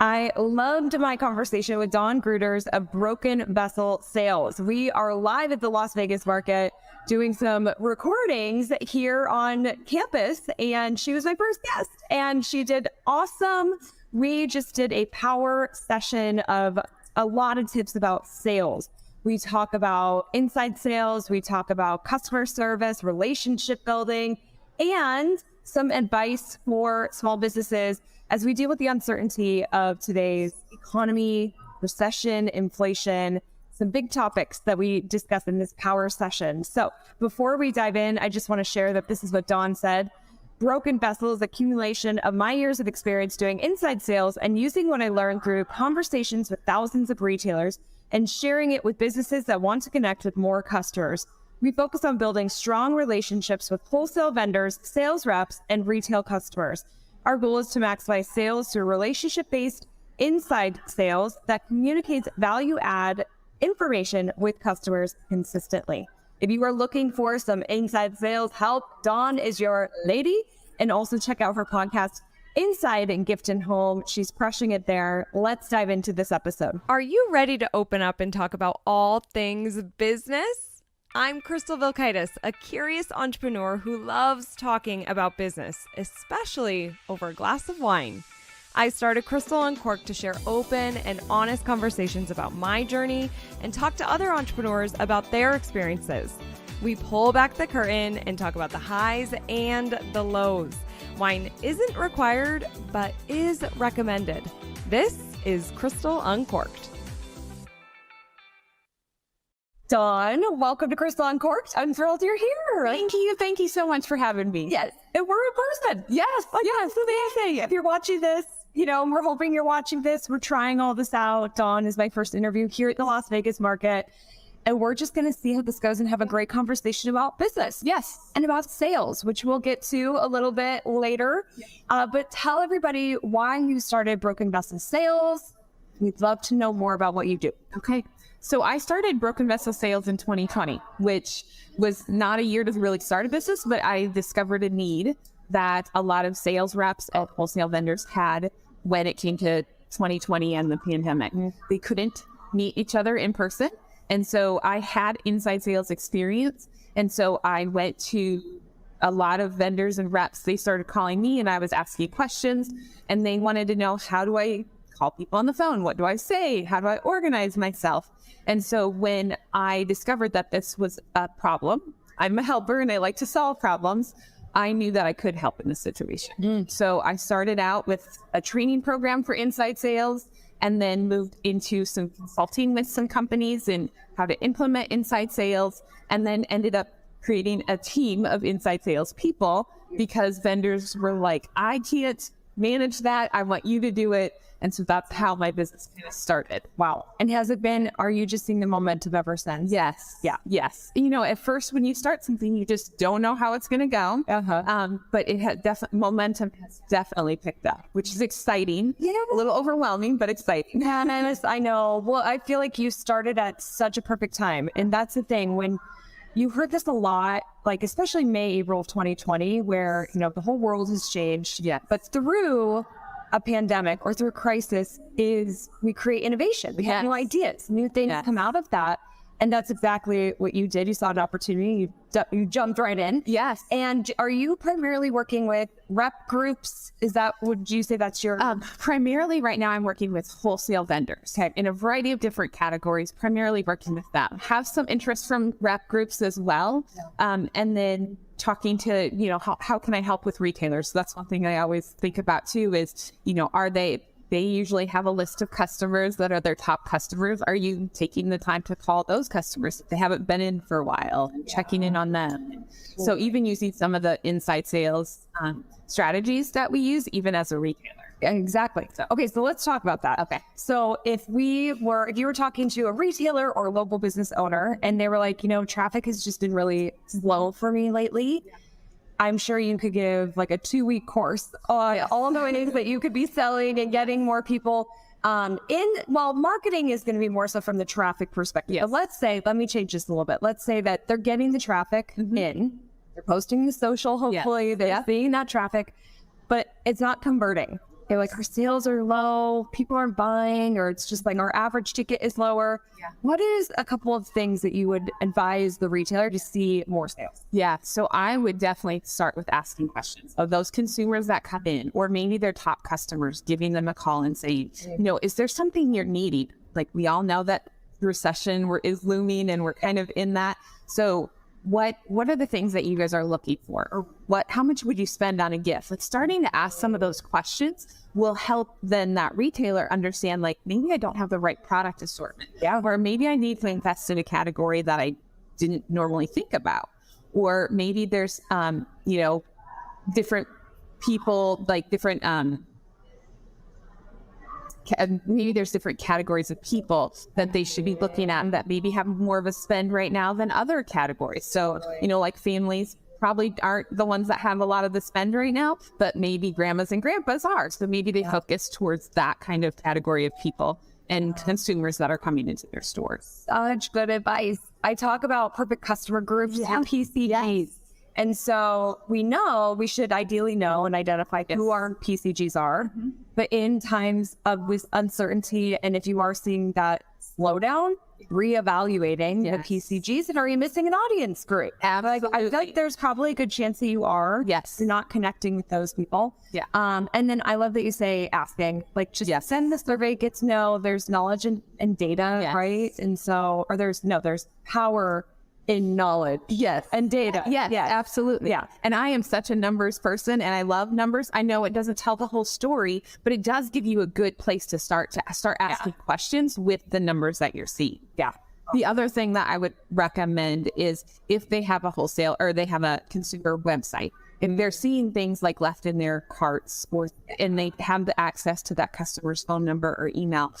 I loved my conversation with Dawn Grooters of Broken Vessel Sales. We are live at the Las Vegas market doing some recordings here on campus, and she was my first guest, and she did awesome. We just did a power session of a lot of tips about sales. We talk about inside sales, we talk about customer service, relationship building, and some advice for small businesses as we deal with the uncertainty of today's economy, recession, inflation, some big topics that we discuss in this power session. So before we dive in, I just want to share that this is what Dawn said. Broken Vessel is accumulation of my years of experience doing inside sales and using what I learned through conversations with thousands of retailers and sharing it with businesses that want to connect with more customers. We focus on building strong relationships with wholesale vendors, sales reps, and retail customers. Our goal is to maximize sales through relationship-based inside sales that communicates value-add information with customers consistently. If you are looking for some inside sales help, Dawn is your lady. And also check out her podcast, Inside and Gift and Home. She's crushing it there. Let's dive into this episode. Are you ready to open up and talk about all things business? I'm Crystal Vilkaitis, a curious entrepreneur who loves talking about business, especially over a glass of wine. I started Crystal Uncorked to share open and honest conversations about my journey and talk to other entrepreneurs about their experiences. We pull back the curtain and talk about the highs and the lows. Wine isn't required, but is recommended. This is Crystal Uncorked. Dawn, welcome to Crystal Uncorked. I'm thrilled you're here. Thank you. Thank you so much for having me. Yes, and we're in person. Yes. Yes. Amazing. If you're watching this, we're hoping you're watching this. We're trying all this out. Dawn is my first interview here at the Las Vegas market. And we're just going to see how this goes and have a great conversation about business. Yes. And about sales, which we'll get to a little bit later. But tell everybody why you started Broken Vessel Sales. We'd love to know more about what you do. Okay. So I started Broken Vessel Sales in 2020, which was not a year to really start a business, but I discovered a need that a lot of sales reps at wholesale vendors had when it came to 2020 and the pandemic. They couldn't meet each other in person. And so I had inside sales experience. And so I went to a lot of vendors and reps. They started calling me and I was asking questions and they wanted to know, how do I call people on the phone? What do I say? How do I organize myself? And so when I discovered that this was a problem, I'm a helper and I like to solve problems. I knew that I could help in this situation. So I started out with a training program for inside sales and then moved into some consulting with some companies and how to implement inside sales, and then ended up creating a team of inside sales people because vendors were like, I can't manage that. I want you to do it. And so that's how my business kind of started. Wow. And are you just seeing the momentum ever since? Yes. Yeah. Yes. At first when you start something, you just don't know how it's going to go. But it had momentum has definitely picked up, which is exciting. Yeah. A little overwhelming, but exciting. And I know. Well, I feel like you started at such a perfect time. And that's the thing, when you heard this a lot, like especially May, April of 2020, where, the whole world has changed. Yeah. But through a pandemic or through a crisis is we create innovation. We have new ideas, new things come out of that. And that's exactly what you did. You saw an opportunity, you jumped right in. Yes. And are you primarily working with rep groups? Would you say that's your... Primarily right now I'm working with wholesale vendors in a variety of different categories, primarily working with them. Have some interest from rep groups as well. And then talking to, how can I help with retailers? So that's one thing I always think about too is, they usually have a list of customers that are their top customers. Are you taking the time to call those customers if they haven't been in for a while and checking in on them? So even using some of the inside sales strategies that we use, even as a retailer. Exactly. So let's talk about that. Okay. So if you were talking to a retailer or a local business owner and they were like, traffic has just been really slow for me lately. I'm sure you could give like a 2-week course on all the ways that you could be selling and getting more people marketing is going to be more so from the traffic perspective. Yes. But let me change this a little bit. Let's say that they're getting the traffic in, they're posting the social, hopefully they're seeing that traffic, but it's not converting. they're like, our sales are low, people aren't buying, or it's just like our average ticket is lower. Yeah. What is a couple of things that you would advise the retailer to see more sales? Yeah. So I would definitely start with asking questions of those consumers that come in, or maybe their top customers, giving them a call and saying, is there something you're needing? Like, we all know that the recession is looming and we're kind of in that. So what are the things that you guys are looking for? Or how much would you spend on a gift? Like, starting to ask some of those questions will help then that retailer understand, like, maybe I don't have the right product assortment. Yeah. Or maybe I need to invest in a category that I didn't normally think about. Or maybe there's, different people, like different, maybe there's different categories of people that they should be looking at that maybe have more of a spend right now than other categories. So, like families probably aren't the ones that have a lot of the spend right now, but maybe grandmas and grandpas are. So maybe they focus towards that kind of category of people and consumers that are coming into their stores. Such good advice. I talk about perfect customer groups and PCGs. Yes. And so we should ideally know and identify who our PCGs are. Mm-hmm. But in times of with uncertainty, and if you are seeing that slowdown, reevaluating the PCGs, and are you missing an audience group? Absolutely. I feel like there's probably a good chance that you are. Yes. Not connecting with those people. Yeah. And then I love that you say asking, like, just send the survey, get to know. There's knowledge and data, right? And so, or there's power in knowledge. Yes. And data. Yes, absolutely. Yeah. And I am such a numbers person, and I love numbers. I know it doesn't tell the whole story, but it does give you a good place to start asking questions with the numbers that you're seeing. Yeah. The other thing that I would recommend is if they have a wholesale or they have a consumer website, if they're seeing things like left in their carts, and they have the access to that customer's phone number or email,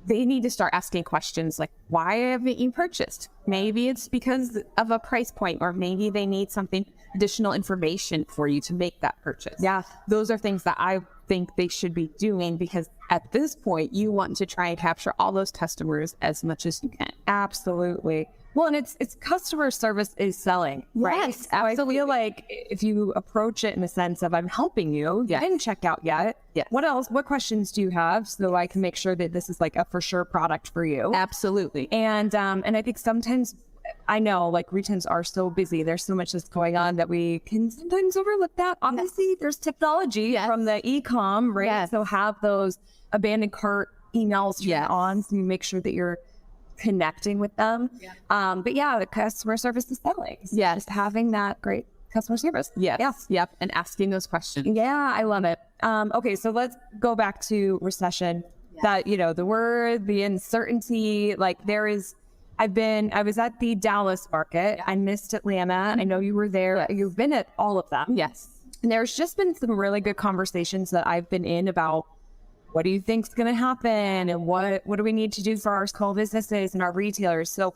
they need to start asking questions like, why haven't you purchased? Maybe it's because of a price point, or maybe they need something additional information for you to make that purchase. Yeah. Those are things that I think they should be doing, because at this point you want to try and capture all those customers as much as you can. Absolutely. Well, and it's customer service is selling, right? Yes, so absolutely. I feel like if you approach it in the sense of, I'm helping you, you didn't check out yet. Yes. What else? What questions do you have so I can make sure that this is like a for sure product for you? Absolutely. And I think sometimes, I know, like, retailers are so busy. There's so much that's going on that we can sometimes overlook that. Obviously, there's technology from the e-com, right? Yes. So have those abandoned cart emails on, so you make sure that you're connecting with them. But the customer service is selling. Just having that great customer service. Yep. And asking those questions. Yeah, I love it. Okay, so let's go back to recession. That, the word, the uncertainty, like I was at the Dallas market. I missed Atlanta. I know you were there. You've been at all of them. Yes. And there's just been some really good conversations that I've been in about, what do you think's going to happen, and what do we need to do for our small businesses and our retailers? So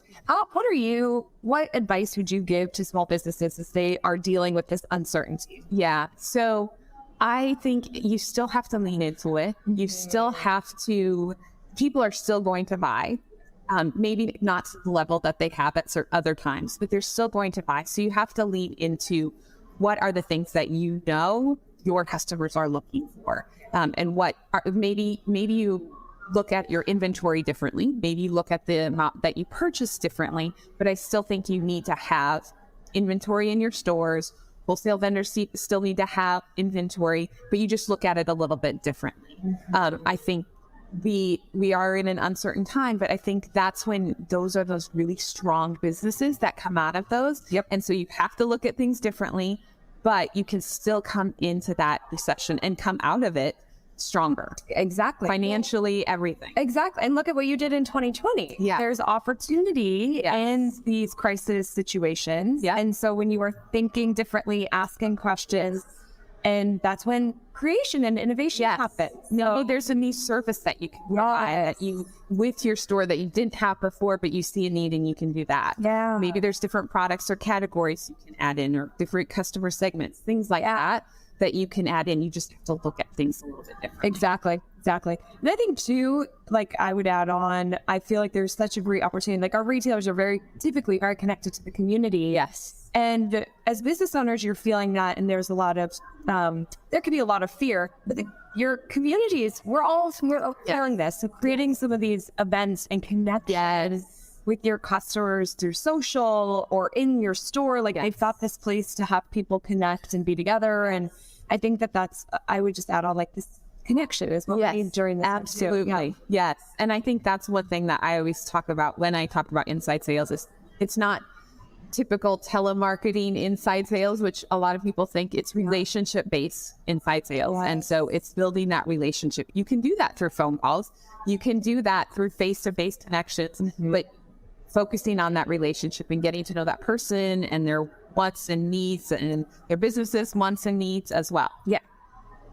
what advice would you give to small businesses as they are dealing with this uncertainty? Yeah. So I think you still have to lean into it. You still have to, people are still going to buy. Maybe not to the level that they have at other times, but they're still going to buy. So you have to lean into what are the things that your customers are looking for. And what are, maybe you look at your inventory differently. Maybe you look at the amount that you purchase differently, but I still think you need to have inventory in your stores. Wholesale vendors still need to have inventory, but you just look at it a little bit differently. I think we are in an uncertain time, but I think that's when those are those really strong businesses that come out of those. Yep. And so you have to look at things differently, but you can still come into that recession and come out of it stronger. Exactly. Financially, everything. Exactly. And look at what you did in 2020. Yeah. There's opportunity in these crisis situations. Yeah. And so when you are thinking differently, asking questions, and that's when creation and innovation happen. No, there's a new service that you can provide with your store that you didn't have before, but you see a need and you can do that. Yeah. Maybe there's different products or categories you can add in, or different customer segments, things like that you can add in. You just have to look at things a little bit differently. Exactly. And I think too, like, I would add on, I feel like there's such a great opportunity. Like, our retailers are typically very connected to the community. Yes. And as business owners, you're feeling that, and there's a lot of, there could be a lot of fear, but the your communities, we're sharing this. So creating some of these events and connections with your customers through social or in your store. Like they've got this place to have people connect and be together. And I think that's, I would just add on like this connection is what we need during this. Absolutely. Yes. And I think that's one thing that I always talk about when I talk about inside sales is it's not typical telemarketing inside sales, which a lot of people think it's relationship based inside sales. And so it's building that relationship. You can do that through phone calls. You can do that through face-to-face connections, but focusing on that relationship and getting to know that person and their wants and needs and their businesses wants and needs as well. Yeah.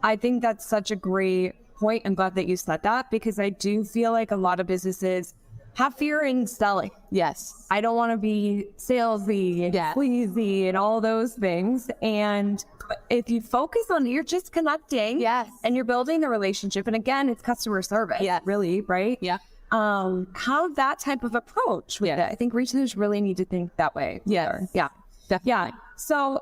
I think that's such a great point. I'm glad that you said that because I do feel like a lot of businesses have fear in selling. Yes. I don't want to be salesy and sleazy and all those things. And if you focus on you're just connecting and you're building the relationship. And again, it's customer service. Yeah. Really, right? Yeah. Have that type of approach with it. I think retailers really need to think that way. Yeah. Yeah. Definitely. Yeah. So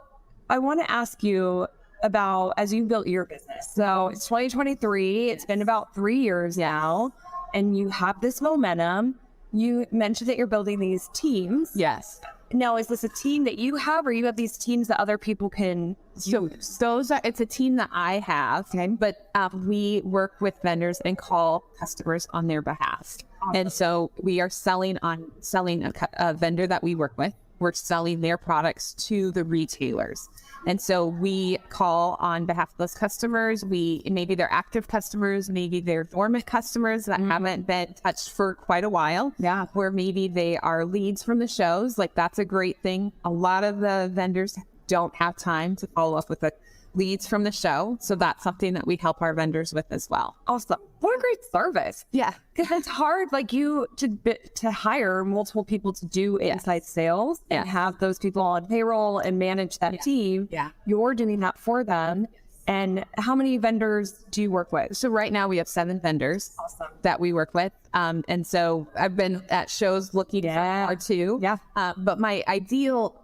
I want to ask you about as you built your business. So it's 2023. It's been about 3 years now. And you have this momentum. You mentioned that you're building these teams. Yes. Now, is this a team that you have, or you have these teams that other people can use? It's a team that I have, but we work with vendors and call customers on their behalf. Awesome. And so we are selling a vendor that we work with. We're selling their products to the retailers. And so we call on behalf of those customers. Maybe they're active customers, maybe they're dormant customers that haven't been touched for quite a while. Yeah. Or maybe they are leads from the shows. Like that's a great thing. A lot of the vendors don't have time to follow up with the leads from the show. So that's something that we help our vendors with as well. Awesome. What a great service. Yeah. Because it's hard, like to hire multiple people to do inside sales and have those people on payroll and manage that team. Yeah. You're doing that for them. And how many vendors do you work with? So right now we have 7 vendors that we work with. And so I've been at shows looking for more too. Yeah. But my ideal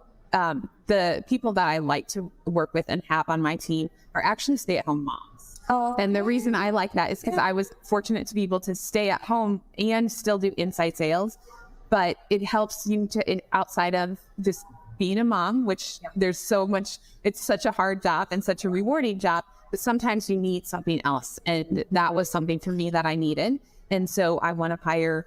the people that I like to work with and have on my team are actually stay-at-home moms. Oh, and the reason I like that is because I was fortunate to be able to stay at home and still do inside sales. But it helps you outside of just being a mom, which there's so much, it's such a hard job and such a rewarding job, but sometimes you need something else. And that was something for me that I needed. And so I want to hire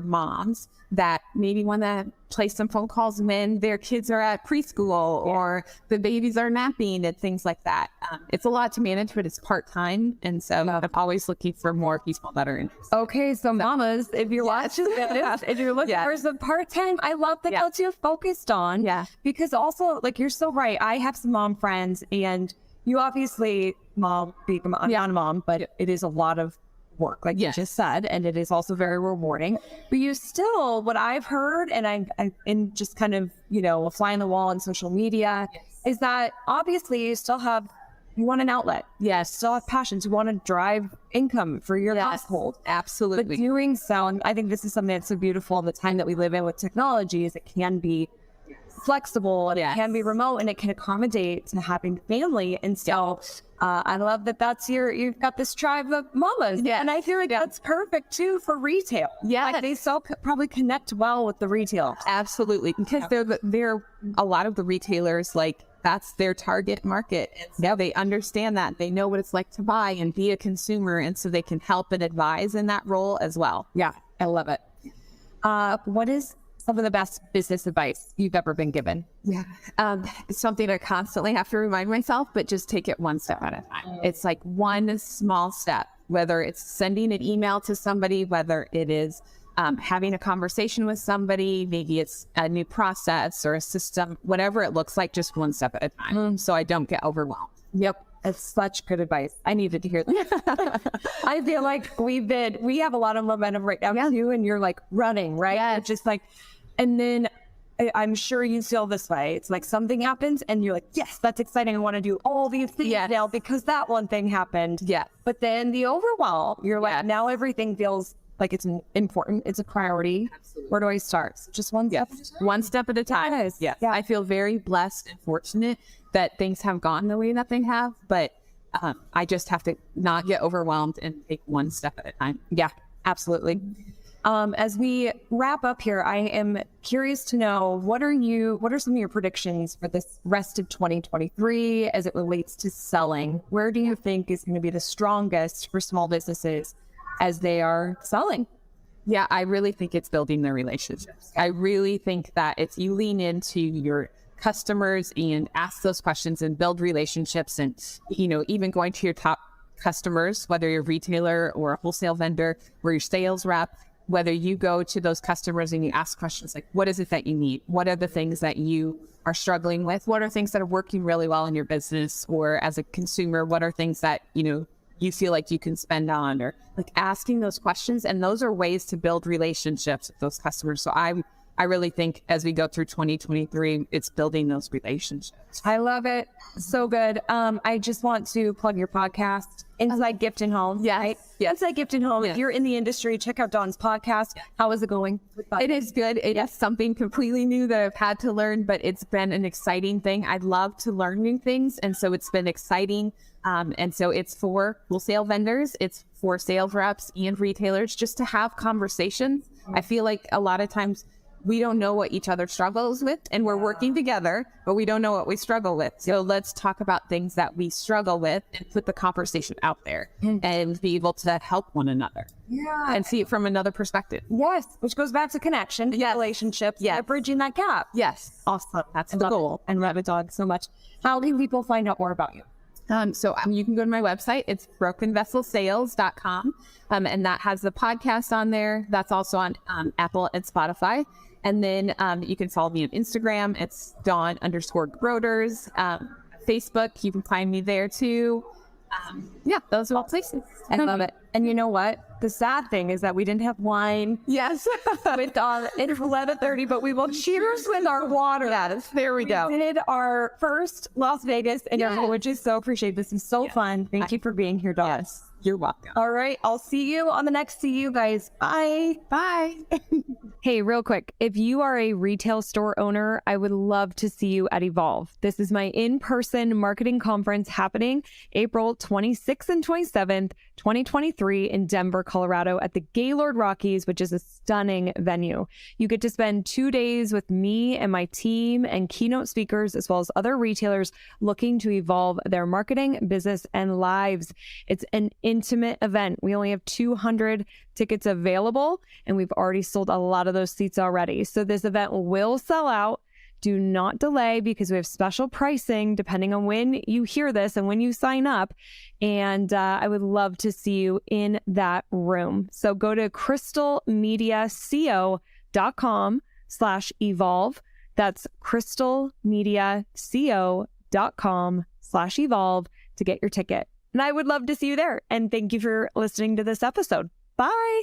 moms that maybe want to place some phone calls when their kids are at preschool or the babies are napping and things like that. It's a lot to manage, but it's part-time. And so I'm always looking for more people that are interested. Okay. So mamas, if you're watching this, if you're looking for some part-time, I love that that's you're focused on. Yeah. Because also like, you're so right. I have some mom friends and you obviously being not a mom, but it is a lot of work, like you just said, and it is also very rewarding. But you still, what I've heard, and I'm just kind of, a fly on the wall on social media, is that obviously you want an outlet. Yes. Still have passions. You want to drive income for your household. Absolutely. But doing so, and I think this is something that's so beautiful in the time that we live in with technology, is it can be flexible and it can be remote and it can accommodate to having family. And so I love that you've got this tribe of mamas. Yeah. And I feel like that's perfect too for retail. Yeah. Like they still probably connect well with the retail. Absolutely. Because they're a lot of the retailers, like that's their target market. And so they understand that. They know what it's like to buy and be a consumer. And so they can help and advise in that role as well. Yeah. I love it. What is some of the best business advice you've ever been given? Yeah. It's something I constantly have to remind myself, but just take it one step at a time. It's like one small step, whether it's sending an email to somebody, whether it is having a conversation with somebody, maybe it's a new process or a system, whatever it looks like, just one step at a time. So I don't get overwhelmed. Yep. It's such good advice. I needed to hear that. I feel like we have a lot of momentum right now too, and you're like running, right? Yeah. It's just like, and then I'm sure you feel this way. It's like something happens and you're like, yes, that's exciting. I want to do all these things now because that one thing happened. Yeah. But then the overwhelm, you're like, now everything feels like it's important. It's a priority. Absolutely. Where do I start? So just one step. One step at a time. Yes. Yeah. I feel very blessed and fortunate that things have gone the way that they have, but I just have to not get overwhelmed and take one step at a time. Yeah, absolutely. As we wrap up here, I am curious to know, what are some of your predictions for this rest of 2023 as it relates to selling? Where do you think is going to be the strongest for small businesses as they are selling? Yeah, I really think it's building their relationships. I really think that if you lean into your customers and ask those questions and build relationships, and, even going to your top customers, whether you're a retailer or a wholesale vendor or your sales rep, whether you go to those customers and you ask questions like, what is it that you need? What are the things that you are struggling with? What are things that are working really well in your business? Or as a consumer, what are things that, you feel like you can spend on? Or like asking those questions. And those are ways to build relationships with those customers. So I really think as we go through 2023, it's building those relationships. I love it. So good. I just want to plug your podcast, Inside Gift and Home. Yes. Right? Yes. Inside Gift and Home. Yes. If you're in the industry, check out Dawn's podcast. How is it going? It is good. It is something completely new that I've had to learn, but it's been an exciting thing. I love to learn new things. And so it's been exciting. And so it's for wholesale vendors. It's for sales reps and retailers just to have conversations. I feel like a lot of times we don't know what each other struggles with, and we're working together, but we don't know what we struggle with. So let's talk about things that we struggle with and put the conversation out there and be able to help one another. Yeah. And see it from another perspective. Yes. Which goes back to connection, relationships, bridging that gap. Yes. Awesome. That's the goal. And love it, Dawn, so much. How can people find out more about you? So you can go to my website. It's brokenvesselsales.com. And that has the podcast on there. That's also on Apple and Spotify. And then you can follow me on Instagram. It's Dawn_Grooters. Facebook, you can find me there too. Those are all places. I love it. And you know what? The sad thing is that we didn't have wine. Yes. With it's 11:30, but we will cheers with our water. Yes, there we go. We did our first Las Vegas, and which is so appreciate. This is so fun. Thank you for being here, Dawn. Yes, you're welcome. All right, I'll see you on the next See You guys. Bye. Bye. Hey, real quick, if you are a retail store owner, I would love to see you at Evolve. This is my in-person marketing conference happening April 26th and 27th, 2023 in Denver, Colorado at the Gaylord Rockies, which is a stunning venue. You get to spend 2 days with me and my team and keynote speakers, as well as other retailers looking to evolve their marketing, business, and lives. It's an intimate event. We only have 200 tickets available, and we've already sold a lot of those seats already. So this event will sell out. Do not delay because we have special pricing depending on when you hear this and when you sign up. And I would love to see you in that room. So go to crystalmediaco.com/evolve. That's crystalmediaco.com/evolve to get your ticket. And I would love to see you there. And thank you for listening to this episode. Bye.